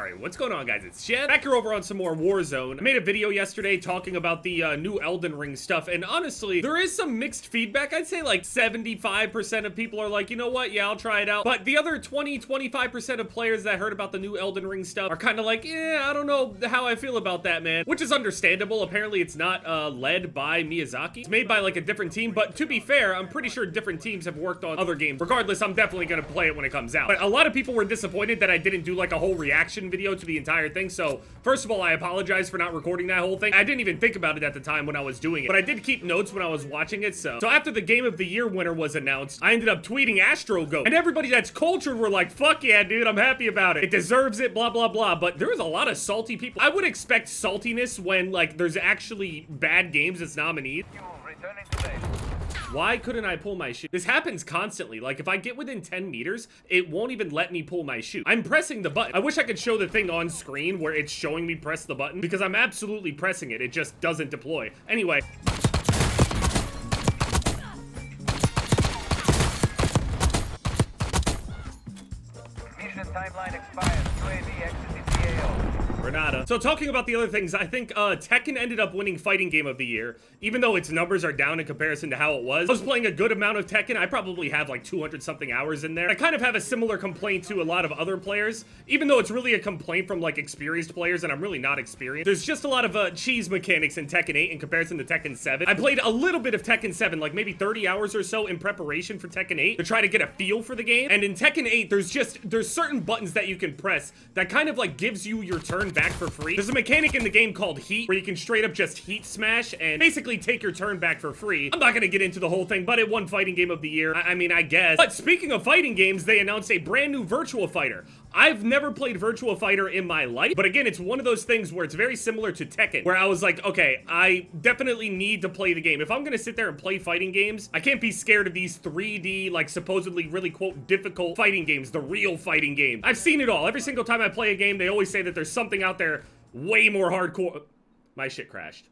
Alright, what's going on, guys? It's Chad. Back here over on some more Warzone. I made a video yesterday talking about the new Elden Ring stuff, and honestly, there is some mixed feedback. I'd say like 75% of people are like, you know what, yeah, I'll try it out. But the other 20-25% of players that heard about the new Elden Ring stuff are kind of like, yeah, I don't know how I feel about that, man. Which is understandable. Apparently, it's not led by Miyazaki. It's made by like a different team, but to be fair, I'm pretty sure different teams have worked on other games. Regardless, I'm definitely gonna play it when it comes out. But a lot of people were disappointed that I didn't do like a whole reaction video to the entire thing. So first of all, I apologize for not recording that whole thing. I didn't even think about it at the time when I was doing it, but I did keep notes when I was watching it. So after the Game of the Year winner was announced, I ended up tweeting Astro Goat, and everybody that's cultured were like, fuck yeah, dude, I'm happy about it. It deserves it, blah, blah, blah. But there was a lot of salty people. I would expect saltiness when like there's actually bad games as nominees. Why couldn't I pull my shoe? This happens constantly. Like, if I get within 10 meters, it won't even let me pull my shoe. I'm pressing the button. I wish I could show the thing on screen where it's showing me press the button, because I'm absolutely pressing it. It just doesn't deploy. Anyway. Mission timeline expires. UAV exiting CAO. Renata. So talking about the other things, I think Tekken ended up winning Fighting Game of the Year, even though its numbers are down in comparison to how it was. I was playing a good amount of Tekken. I probably have like 200 something hours in there. I kind of have a similar complaint to a lot of other players, even though it's really a complaint from like experienced players, and I'm really not experienced. There's just a lot of cheese mechanics in Tekken 8 in comparison to Tekken 7. I played a little bit of Tekken 7, like maybe 30 hours or so in preparation for Tekken 8 to try to get a feel for the game. And in Tekken 8, there's certain buttons that you can press that kind of like gives you your turn back for free. There's a mechanic in the game called Heat where you can straight up just heat smash and basically take your turn back for free. I'm not gonna get into the whole thing, but it won Fighting Game of the Year. I mean, I guess. But speaking of fighting games, they announced a brand new Virtua Fighter. I've never played Virtua Fighter in my life, but again, it's one of those things where it's very similar to Tekken, where I was like, okay, I definitely need to play the game. If I'm gonna sit there and play fighting games, I can't be scared of these 3D, like supposedly really, quote, difficult fighting games, the real fighting game. I've seen it all. Every single time I play a game, they always say that there's something out there way more hardcore. My shit crashed.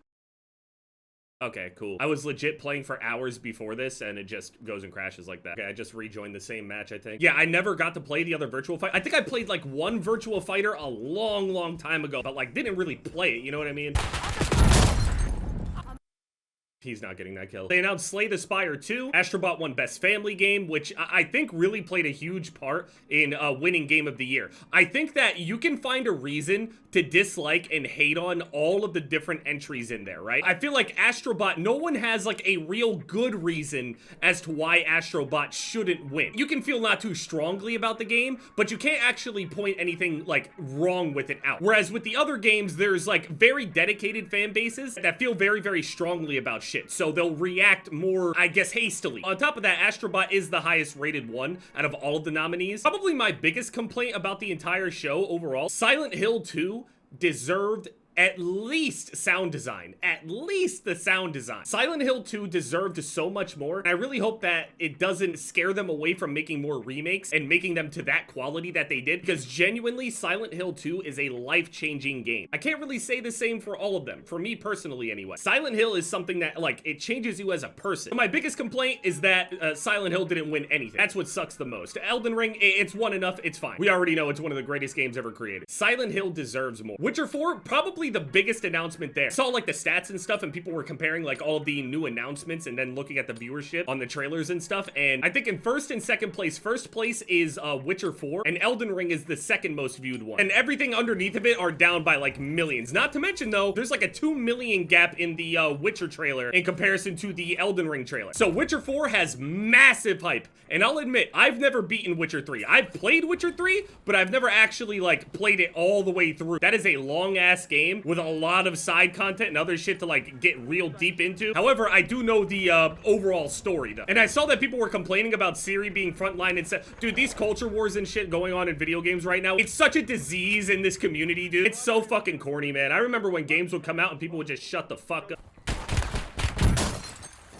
Okay, cool. I was legit playing for hours before this, and it just goes and crashes like that. Okay, I just rejoined the same match, I think. Yeah, I never got to play the other Virtua Fighter. I think I played like one Virtua Fighter a long, long time ago, but like didn't really play it, you know what I mean? He's not getting that kill. They announced Slay the Spire 2. Astrobot won Best Family Game, which I think really played a huge part in winning Game of the Year. I think that you can find a reason to dislike and hate on all of the different entries in there, right? I feel like Astrobot, no one has like a real good reason as to why Astrobot shouldn't win. You can feel not too strongly about the game, but you can't actually point anything like wrong with it out. Whereas with the other games, there's like very dedicated fan bases that feel very, very strongly about shit. So they'll react more, I guess, hastily. On top of that, Astrobot is the highest rated one out of all of the nominees. Probably my biggest complaint about the entire show overall, Silent Hill 2 deserved at least sound design. At least the sound design. Silent Hill 2 deserved so much more. And I really hope that it doesn't scare them away from making more remakes and making them to that quality that they did, because genuinely, Silent Hill 2 is a life-changing game. I can't really say the same for all of them, for me personally anyway. Silent Hill is something that, like, it changes you as a person. My biggest complaint is that Silent Hill didn't win anything. That's what sucks the most. Elden Ring, it's won enough, it's fine. We already know it's one of the greatest games ever created. Silent Hill deserves more. Witcher 4, probably the biggest announcement there. I saw like the stats and stuff, and people were comparing like all of the new announcements and then looking at the viewership on the trailers and stuff, and I think in first and second place, first place is Witcher 4, and Elden Ring is the second most viewed one, and everything underneath of it are down by like millions. Not to mention though, there's like a 2 million gap in the Witcher trailer in comparison to the Elden Ring trailer. So Witcher 4 has massive hype, and I'll admit, I've never beaten Witcher 3. I've played Witcher 3, but I've never actually like played it all the way through. That is a long ass game with a lot of side content and other shit to like get real deep into. However, I do know the overall story though. And I saw that people were complaining about Ciri being frontline and said, dude, these culture wars and shit going on in video games right now, it's such a disease in this community, dude. It's so fucking corny, man. I remember when games would come out and people would just shut the fuck up.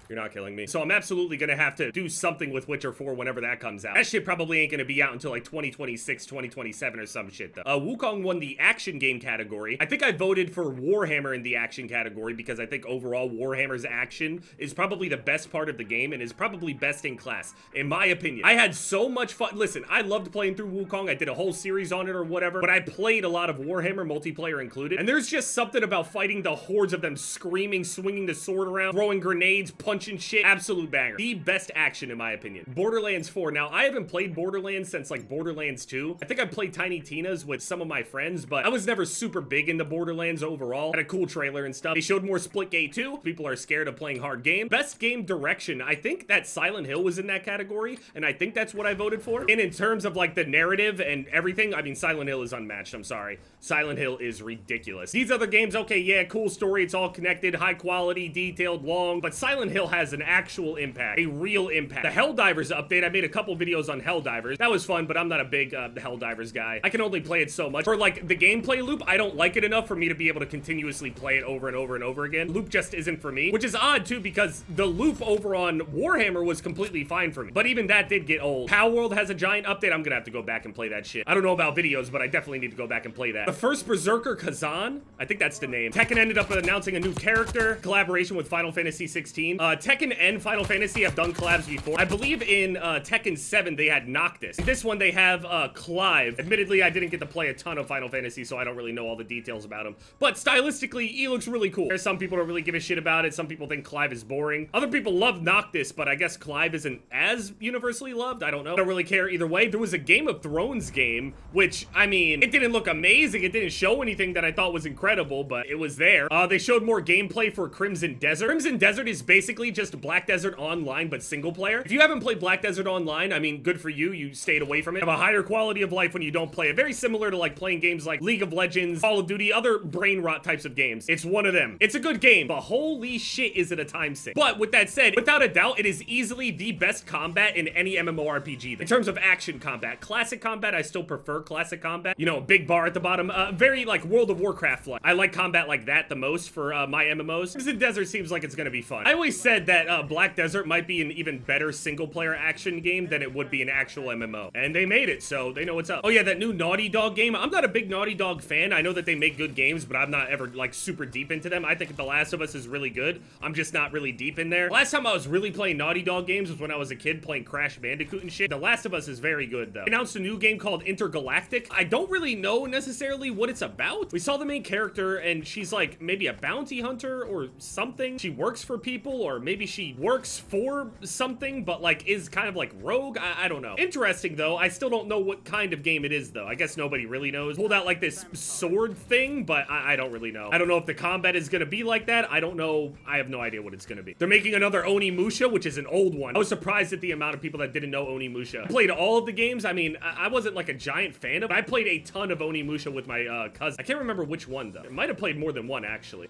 You're not killing me. So I'm absolutely gonna have to do something with Witcher 4 whenever that comes out. That shit probably ain't gonna be out until like 2026, 2027 or some shit though. Wukong won the action game category. I think I voted for Warhammer in the action category because I think overall Warhammer's action is probably the best part of the game and is probably best in class, in my opinion. I had so much fun. Listen, I loved playing through Wukong. I did a whole series on it or whatever, but I played a lot of Warhammer, multiplayer included, and there's just something about fighting the hordes of them screaming, swinging the sword around, throwing grenades, punching shit. Absolute banger. The best action in my opinion. Borderlands 4. Now, I haven't played Borderlands since like Borderlands 2. I think I played Tiny Tina's with some of my friends, but I was never super big into Borderlands overall. Had a cool trailer and stuff. They showed more Splitgate 2. People are scared of playing hard game. Best game direction. I think that Silent Hill was in that category, and I think that's what I voted for. And in terms of like the narrative and everything, I mean, Silent Hill is unmatched. I'm sorry. Silent Hill is ridiculous. These other games, okay, yeah, cool story. It's all connected, high quality, detailed, long, but Silent Hill has an actual impact, a real impact. The Helldivers update, I made a couple videos on Helldivers. That was fun, but I'm not a big Helldivers guy. I can only play it so much. For like the gameplay loop, I don't like it enough for me to be able to continuously play it over and over and over again. Loop just isn't for me, which is odd too because the loop over on Warhammer was completely fine for me, but even that did get old. Power World has a giant update. I'm gonna have to go back and play that shit. I don't know about videos, but I definitely need to go back and play that. The first Berserker Kazan, I think that's the name. Tekken ended up announcing a new character, collaboration with Final Fantasy 16. Tekken and Final Fantasy have done collabs before. I believe in Tekken 7 they had Noctis. In this one they have Clive. Admittedly, I didn't get to play a ton of Final Fantasy, so I don't really know all the details about him. But stylistically, he looks really cool. There's some people don't really give a shit about it. Some people think Clive is boring. Other people love Noctis, but I guess Clive isn't as universally loved. I don't know. I don't really care either way. There was a Game of Thrones game, which, I mean, it didn't look amazing. It didn't show anything that I thought was incredible, but it was there. They showed more gameplay for Crimson Desert. Crimson Desert is basically just Black Desert Online, but single player. If you haven't played Black Desert Online, I mean, good for you. You stayed away from it. Have a higher quality of life when you don't play it. Very similar to like playing games like League of Legends, Call of Duty, other brain rot types of games. It's one of them. It's a good game, but holy shit is it a time sink. But with that said, without a doubt, it is easily the best combat in any MMORPG. In terms of action combat, classic combat, I still prefer classic combat. You know, big bar at the bottom, very like World of Warcraft like. I like combat like that the most for my MMOs. Crimson Desert seems like it's gonna be fun. I always said that Black Desert might be an even better single player action game than it would be an actual MMO. And they made it, so they know what's up. Oh yeah, that new Naughty Dog game. I'm not a big Naughty Dog fan. I know that they make good games, but I'm not ever like super deep into them. I think The Last of Us is really good. I'm just not really deep in there. Last time I was really playing Naughty Dog games was when I was a kid playing Crash Bandicoot and shit. The Last of Us is very good though. They announced a new game called Intergalactic. I don't really know necessarily what it's about. We saw the main character and she's like maybe a bounty hunter or something. She works for people, or maybe she works for something, but like is kind of like rogue. I don't know. Interesting though. I still don't know what kind of game it is though. I guess nobody really knows. Pulled out like this sword thing, but I don't really know. I don't know if the combat is gonna be like that. I don't know. I have no idea what it's gonna be. They're making another Onimusha, which is an old one. I was surprised at the amount of people that didn't know Onimusha. I played all of the games. I mean, I wasn't like a giant fan of it. I played a ton of Onimusha with my cousin. I can't remember which one though. I might have played more than one actually.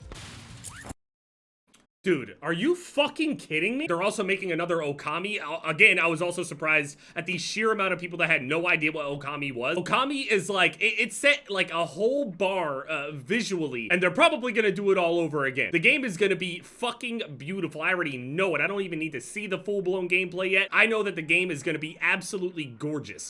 Dude, are you fucking kidding me? They're also making another Okami. Again, I was also surprised at the sheer amount of people that had no idea what Okami was. Okami is like, it's set like a whole bar visually, and they're probably gonna do it all over again. The game is gonna be fucking beautiful. I already know it. I don't even need to see the full-blown gameplay yet. I know that the game is gonna be absolutely gorgeous.